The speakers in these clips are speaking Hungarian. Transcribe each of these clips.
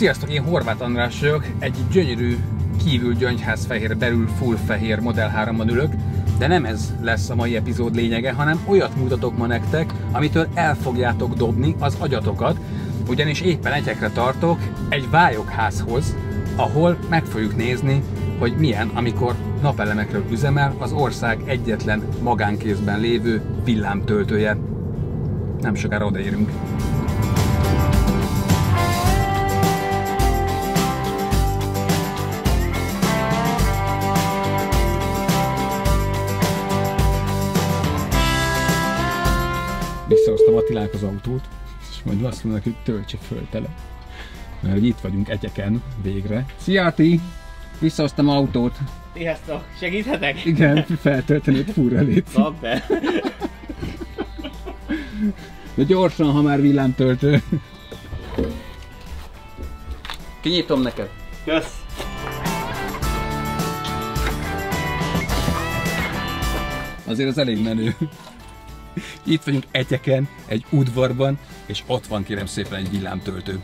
Sziasztok, én Horváth András vagyok, egy gyönyörű, kívül gyöngyházfehér, belül full fehér Model 3-ban ülök, de nem ez lesz a mai epizód lényege, hanem olyat mutatok ma nektek, amitől el fogjátok dobni az agyatokat, ugyanis éppen egyekre tartok egy vályogházhoz, ahol meg fogjuk nézni, hogy milyen, amikor napelemekről üzemel az ország egyetlen magánkézben lévő villámtöltője. Nem sokára odaérünk. Visszahoztam Attilának az autót, és majd azt mondom neki, hogy töltse föl tele. Mert itt vagyunk Egyeken végre. Szia Ati! Visszahoztam autót. Sziasztok! Segíthetek? Igen, feltölteni egy furra létsz. Kap be! De gyorsan, ha már villámtöltő. Kinyitom neked. Kösz! Azért az elég menő. Itt vagyunk Egyeken, egy udvarban, és ott van kérem szépen egy villámtöltő.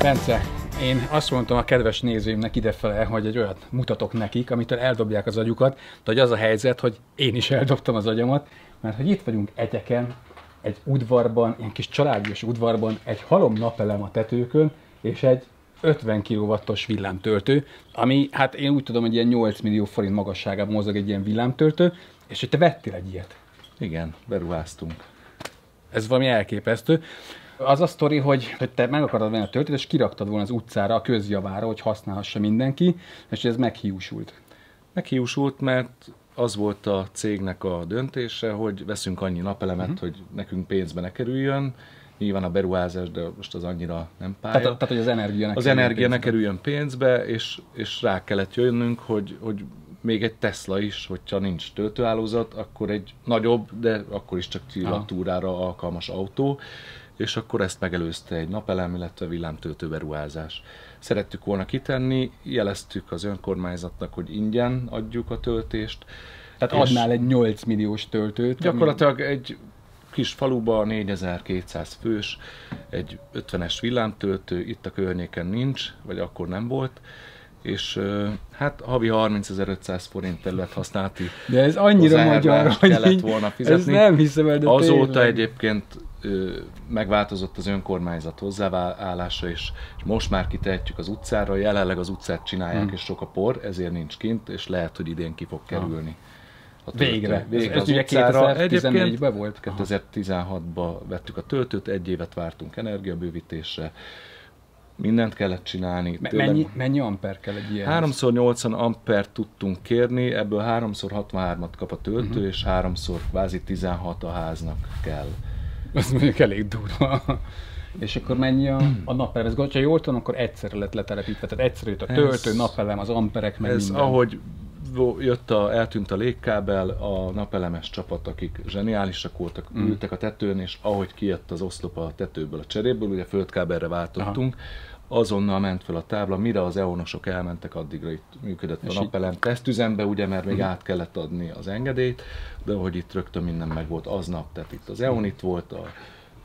Bence, én azt mondtam a kedves nézőimnek idefele, hogy egy olyat mutatok nekik, amitől eldobják az agyukat, de hogy az a helyzet, hogy én is eldobtam az agyamat, mert hogy itt vagyunk Egyeken, egy udvarban, ilyen kis családias udvarban, egy halom napelem a tetőkön, és egy 50 kW-os villámtöltő, ami, hát én úgy tudom, hogy ilyen 8 millió forint magasságában mozog egy ilyen villámtöltő, és hogy te vettél egy ilyet. Igen, beruháztunk. Ez valami elképesztő. Az a sztori, hogy te meg akarod venni a töltőt, és kiraktad volna az utcára, a közjavára, hogy használhassa mindenki, és ez meghiúsult. Meghiúsult, mert az volt a cégnek a döntése, hogy veszünk annyi napelemet, hogy nekünk pénzbe ne kerüljön. Nyilván a beruházás, de most az annyira nem pálya. Tehát hogy az energia ne kerüljön pénzbe, és rá kellett jönnünk, hogy még egy Tesla is, hogyha nincs töltőhálózat, akkor egy nagyobb, de akkor is csak killatúrára alkalmas autó, és akkor ezt megelőzte egy napelem, illetve villámtöltő beruházás. Szerettük volna kitenni, jeleztük az önkormányzatnak, hogy ingyen adjuk a töltést. Tehát adnál egy 8 milliós töltőt? Gyakorlatilag egy kis faluba, 4200 fős, egy 50-es villámtöltő, itt a környéken nincs, vagy akkor nem volt, és hát havi 30.500 forint területhasználati. De ez annyira magyar, hogy kellett volna fizetni. Ez nem hiszem el, de azóta tényleg. Egyébként megváltozott az önkormányzat hozzáállása, és most már kitehetjük az utcára, jelenleg az utcát csinálják, és sok a por, ezért nincs kint, és lehet, hogy idén ki fog kerülni. Végre. Ez az ugye utcára. 2014-ben volt? 2016-ban vettük a töltőt, egy évet vártunk energiabővítésre, mindent kellett csinálni. Mennyi amper kell egy ilyen? 3x80 ampert tudtunk kérni, ebből 3x63-at kap a töltő, és 3x kvázi 16 a háznak kell. Az mondjuk elég durva. És akkor mennyi a napelem? Ez, ha jól tudom, akkor egyszerre lett letelepítve. Tehát egyszerre jött a töltő, napelem, az amperek, meg ez minden. Ahogy eltűnt a légkábel, a napelemes csapat, akik zseniálisak voltak, ültek a tetőn, és ahogy kijött az oszlop a tetőből, a cseréből, ugye földkábelre váltottunk, azonnal ment fel a tábla, mire az EON-osok elmentek, addigra itt működött a napelem tesztüzembe, ugye, mert még át kellett adni az engedélyt, de hogy itt rögtön minden megvolt aznap, tehát itt az EON itt volt, a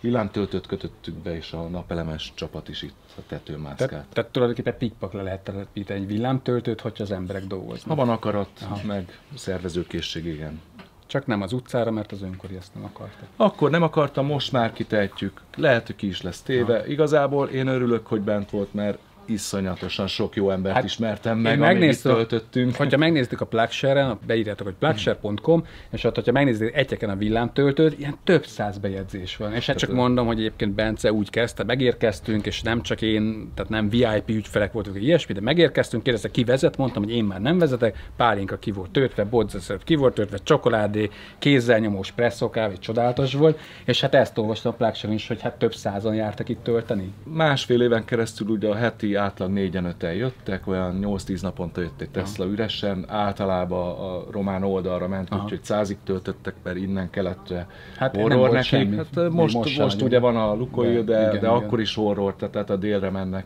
villámtöltőt kötöttük be, és a napelemes csapat is itt a tetőn mászkált. Tehát tulajdonképpen pikpak le lehet telepíteni egy villámtöltőt, hogyha az emberek dolgoznak. Ha van akarat, meg szervezőkészség, igen. Csak nem az utcára, mert az önkori ezt nem akarta. Akkor nem akartam, most már kitehetjük. Lehet, hogy ki is lesz téve. Igazából én örülök, hogy bent volt, mert iszonyatosan sok jó embert ismertem meg, amit töltöttünk. Hogyha megnéztük a Plugshare-en, beírjátok, hogy plugshare.com, és ott, hogyha megnézitek Egyeken a villámtöltőt, ilyen több száz bejegyzés van. És hát csak mondom, hogy egyébként Bence úgy kezdte, megérkeztünk, és nem csak én, tehát nem VIP ügyfelek voltunk, ilyesmi, de megérkeztünk, kérdezte, ki vezet, mondtam, hogy én már nem vezetek, pálinka ki volt töltve, bodzaszöv ki volt töltve, csokoládé, kézzel nyomós presszókávé, csodálatos volt, és hát ezt olvastam a Plugshare-en is, hogy hát több százan jártak itt tölteni. Másfél éven keresztül ugye a heti napi átlag 4-5-en jöttek, olyan 8-10 naponta jött egy Tesla üresen, általában a román oldalra ment, úgyhogy 100-ig töltöttek, mert innen keletre horror nekik. Hát most ugye van a Lukoil, de akkor is horror, tehát a délre mennek,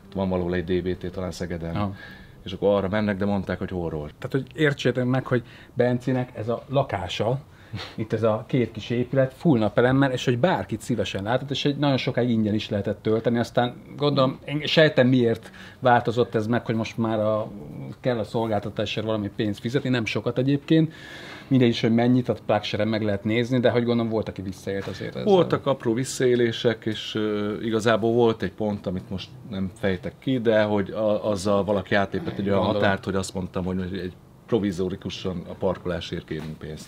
ott van valahol egy DBT, talán Szegeden. És akkor arra mennek, de mondták, hogy horror. Tehát, hogy értsétek meg, hogy Bencinek ez a lakása, itt ez a két kis épület, full napelemmel, és hogy bárkit szívesen látott, és egy nagyon sokáig ingyen is lehetett tölteni, aztán gondolom, én sejtem miért változott ez meg, hogy most már kell a szolgáltatásért valami pénzt fizetni, nem sokat egyébként, mindegy is, hogy mennyit, a plug-share-en meg lehet nézni, de hogy gondolom volt, aki visszaélt azért ezzel. Voltak apró visszaélések, és igazából volt egy pont, amit most nem fejtek ki, de hogy azzal valaki átlépett egy olyan határt, hogy azt mondtam, hogy egy provizórikusan a parkolásért kérünk pénzt.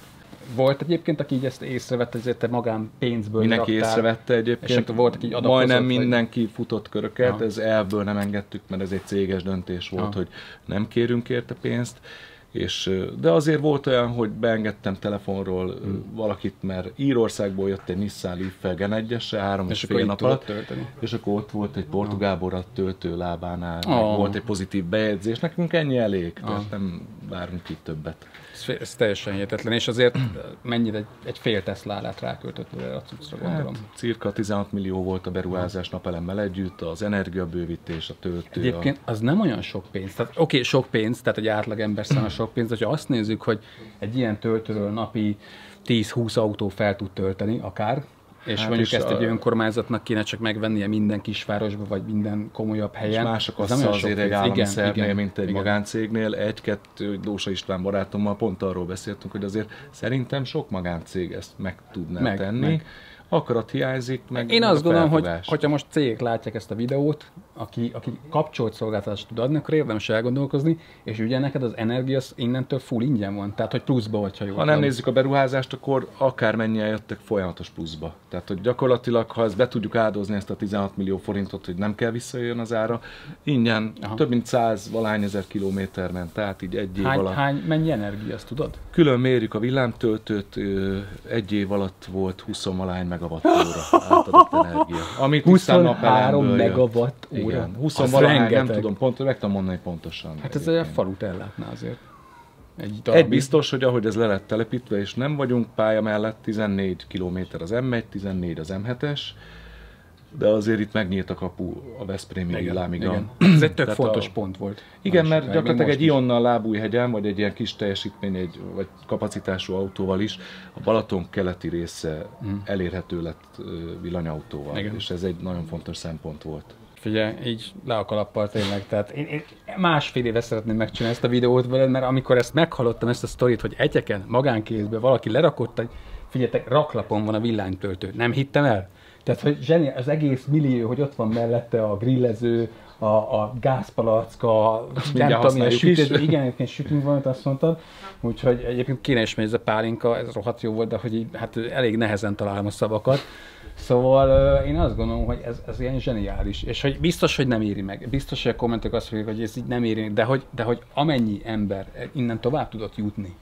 Volt egyébként, aki így ezt észrevette, ezért te magánpénzből mindenki raktál, észrevette egyébként, és volt, aki így majdnem mindenki futott köröket, ez elvből nem engedtük, mert ez egy céges döntés volt, hogy nem kérünk érte pénzt, de azért volt olyan, hogy beengedtem telefonról valakit, mert Írországból jött egy Nissan Leaf-fel Gen 1-esre 3,5 nap alatt, és akkor ott volt egy portugál borat töltő lábánál, volt egy pozitív bejegyzés, nekünk ennyi elég, tehát nem várunk itt többet. Ez teljesen hihetetlen, és azért mennyire egy fél Teslát ráköltöttél erre a cuccra, gondolom. Hát, cirka 16 millió volt a beruházás napelemmel együtt, az energiabővítés, a töltő. Egyébként az nem olyan sok pénz. Tehát oké, sok pénz, tehát egy átlagember számára sok pénz, de ha azt nézzük, hogy egy ilyen töltőről napi 10-20 autó fel tud tölteni akár, és hát mondjuk ezt egy önkormányzatnak kéne csak megvennie minden kisvárosba, vagy minden komolyabb helyen. És más a kassa azért egy állami szervnél, mint egy magáncégnél. Egy-kettő Dósa István barátommal pont arról beszéltünk, hogy azért szerintem sok magáncég ezt meg tudná tenni. Akarat hiányzik, meg én azt gondolom, hogy hogyha most cégek látják ezt a videót, aki kapcsolt szolgáltatást tud adni, akkor érdemes elgondolkozni, és ugye neked az energia az innentől full ingyen van, tehát hogy pluszba vagy, ha jól. Ha nem nézzük a beruházást, akkor akármennyien jöttek folyamatos pluszba. Tehát, hogy gyakorlatilag, ha ezt be tudjuk áldozni, ezt a 16 millió forintot, hogy nem kell visszajön az ára, ingyen több mint 100 valány ezer kilométer ment, tehát így egy év alatt. Mennyi energia, azt tudod? Külön mérjük a villámtöltőt, egy év alatt volt 20 valány megawattóra átadott energia. Amit 23 megawattóra. Igen, 20 valány, nem tudom, meg tudom mondani pontosan. Hát ez a falut ellátná azért. Egy biztos, hogy ahogy ez le lett telepítve, és nem vagyunk pálya mellett, 14 km az M1, 14 az M7-es, de azért itt megnyílt a kapu a Veszprémi villámig. Ez egy tök fontos pont volt. Igen, mert gyakorlatilag egy Ionnal Lábújhegyen, vagy egy ilyen kis teljesítmény, vagy kapacitású autóval is, a Balaton keleti része elérhető lett villanyautóval, és ez egy nagyon fontos szempont volt. Figyelj, így le a kalappal tényleg, tehát én másfél éve szeretném megcsinálni ezt a videót veled, mert amikor ezt meghallottam, ezt a sztorit, hogy egyeken, magánkézbe valaki lerakott, hogy figyeljetek, raklapon van a villánytöltő, nem hittem el? Tehát, hogy zseni, az egész millió, hogy ott van mellette a grillező, a gázpalacka, nem tudom, milyen sütésben, igen, egyébként sütünk valamit, azt mondtad, úgyhogy egyébként kéne ismerni, ez a pálinka, ez rohadt jó volt, de hogy így, hát elég nehezen találom a szavakat. Szóval én azt gondolom, hogy ez ilyen zseniális, és hogy biztos, hogy nem éri meg. Biztos, hogy a kommentek azt mondják, hogy ez így nem éri meg, de hogy amennyi ember innen tovább tudott jutni,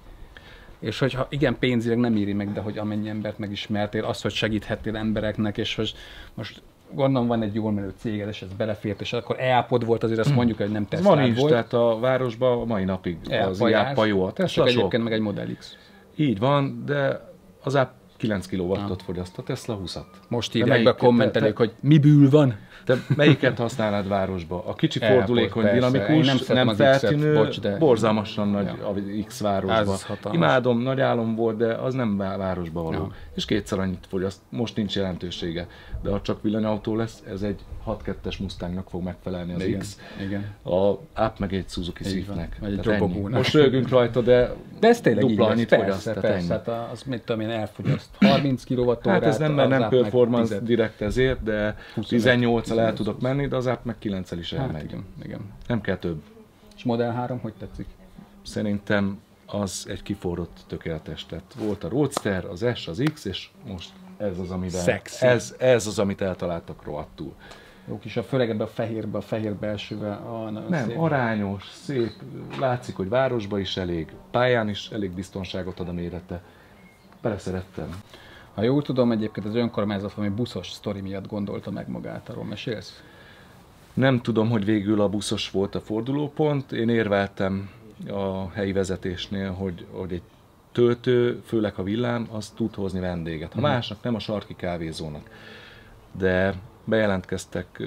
és hogyha igen, pénzileg nem éri meg, de hogy amennyi embert megismertél, azt, hogy segíthettél embereknek, és hogy most gondolom van egy jól menő céged, és ez belefért, és akkor EAPod volt, azért azt mondjuk, hogy nem Tesla volt. Van is, tehát a városban a mai napig az EAPA jó. A Tesla sok. Egyébként meg egy Model X. Így van, de az EAP 9 kW-ot fogyaszt, a Tesla 20-at. Most írják be a kommentelők, hogy miből van. Te melyiket használnád városba? A kicsi fordulékony, dinamikus, nem feltűnő, borzalmasan nagy a X városba. Imádom, nagy álom volt, de az nem városba való. És kétszer annyit fogyaszt, most nincs jelentősége. De ha csak villanyautó lesz, ez egy 6.2-es Mustangnak fog megfelelni az X. Igen. A App meg egy Suzuki Swiftnek. Vagy egy Drobogónak. Most rögünk rajta, de ez tényleg dupla annyit fogyaszt. Persze, hát az mit tudom én, elfogyaszt 30 kWh. Hát ez nem performance direkt ezért, de 18-al el tudok menni, de az App meg 9-el is elmegy. Igen. Nem kell több. És Model 3 hogy tetszik? Szerintem az egy kiforrott tökéletes. Tehát volt a Roadster, az S, az X, és most ez az, amivel, ez az, amit eltaláltak rohadtul. Jó kis, főleg ebben a fehér belsővel. Nem, szép. Arányos, szép, látszik, hogy városba is elég, pályán is elég biztonságot ad a mérete. Beleszerettem. Ha jól tudom, egyébként az önkormányzat valami buszos sztori miatt gondolta meg magát, arról mesélsz? Nem tudom, hogy végül a buszos volt a fordulópont. Én érveltem a helyi vezetésnél, hogy egy töltő, főleg a villám, az tud hozni vendéget. Ha másnak, nem a sarki kávézónak. De bejelentkeztek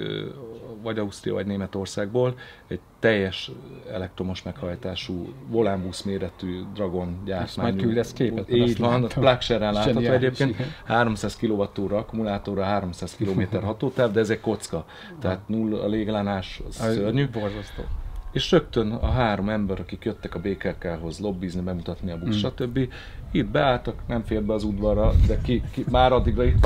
vagy Ausztria, vagy Németországból egy teljes elektromos meghajtású, volánbusz méretű Dragon gyártmányú. Majd küldesz képet. Így van, a Plugshare-en látható egyébként. 300 kWh akkumulátorra, 300 km hatótáv, de ez egy kocka. Tehát nulla a légellenállás, szörnyű. Borzasztó. És rögtön a 3 ember, akik jöttek a BKK-hoz lobbizni, bemutatni a busz, stb. Itt beálltak, nem fér be az udvarra, de már addigra itt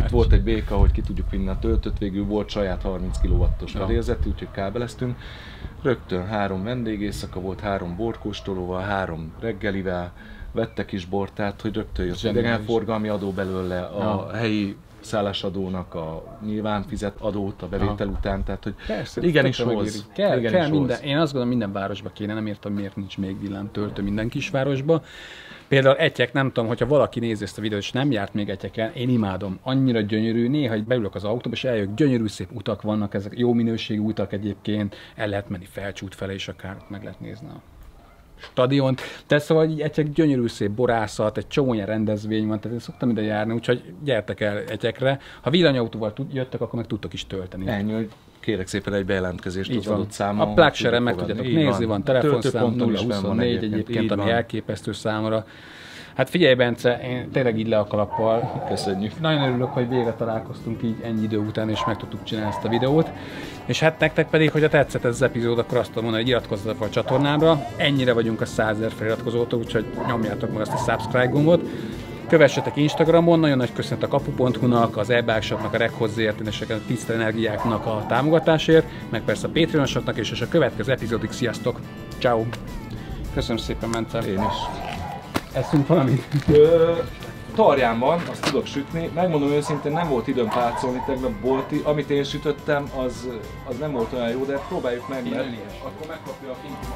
volt egy béka, hogy ki tudjuk vinni a töltőt, végül volt saját 30 kW-os fedélzet, úgyhogy kábeleztünk. Rögtön 3 vendégészaka volt, 3 borkóstolóval, 3 reggelivel, vettek is bort, tehát hogy rögtön jött idegenforgalmi adó belőle, a helyi szállásadónak a nyilván fizet adót a bevétel után, tehát hogy persze, igenis hoz. Kell minden, én azt gondolom, minden városba kéne, nem értem, miért nincs még villámtöltő minden kisvárosba. Például Etyek, nem tudom, hogyha valaki nézi ezt a videót, és nem járt még Etyeken, én imádom, annyira gyönyörű, néha beülök az autóba, és eljövök, gyönyörű szép utak vannak, ezek jó minőségű utak egyébként, el lehet menni Felcsút fele, és akár meg lehet nézni a stadiont. Tehát szóval így Etyek gyönyörű szép borászat, egy csomó ilyen rendezvény van, tehát én szoktam ide járni, úgyhogy gyertek el Etyekre. Ha villanyautóval jöttek, akkor meg tudtok is tölteni. Ennyi, hogy kérek szépen egy bejelentkezést az adott számon. A Plugshare-en meg tudjátok nézni, van telefonszám 024 egyébként, ami elképesztő számra. Hát figyelj, Bence, én tényleg így le a kalappal. Köszönjük. Nagyon örülök, hogy végre találkoztunk így ennyi idő után, és meg tudtuk csinálni ezt a videót. És hát nektek pedig, hogyha tetszett ez az epizód, akkor azt tudom mondani, hogy iratkozzatok fel a csatornámra. Ennyire vagyunk a 100 000 feliratkozótól, úgyhogy nyomjátok meg azt a subscribe gombot. Kövessetek Instagramon, nagyon nagy köszönet a kapu.hu-nak, az eBike-nak, a Reghozért, és a Tiszta Energiáknak a támogatásért, meg persze a Patreonosoknak, és a következő epizódig sziasztok! Ciao. Köszönöm szépen, Bence. Én is. Eszünk valamit? Tarján van, azt tudok sütni. Megmondom őszintén, nem volt időm pácolni tegnap bolti. Amit én sütöttem, az nem volt olyan jó, de próbáljuk meg, mert... Akkor megkapja a kinti.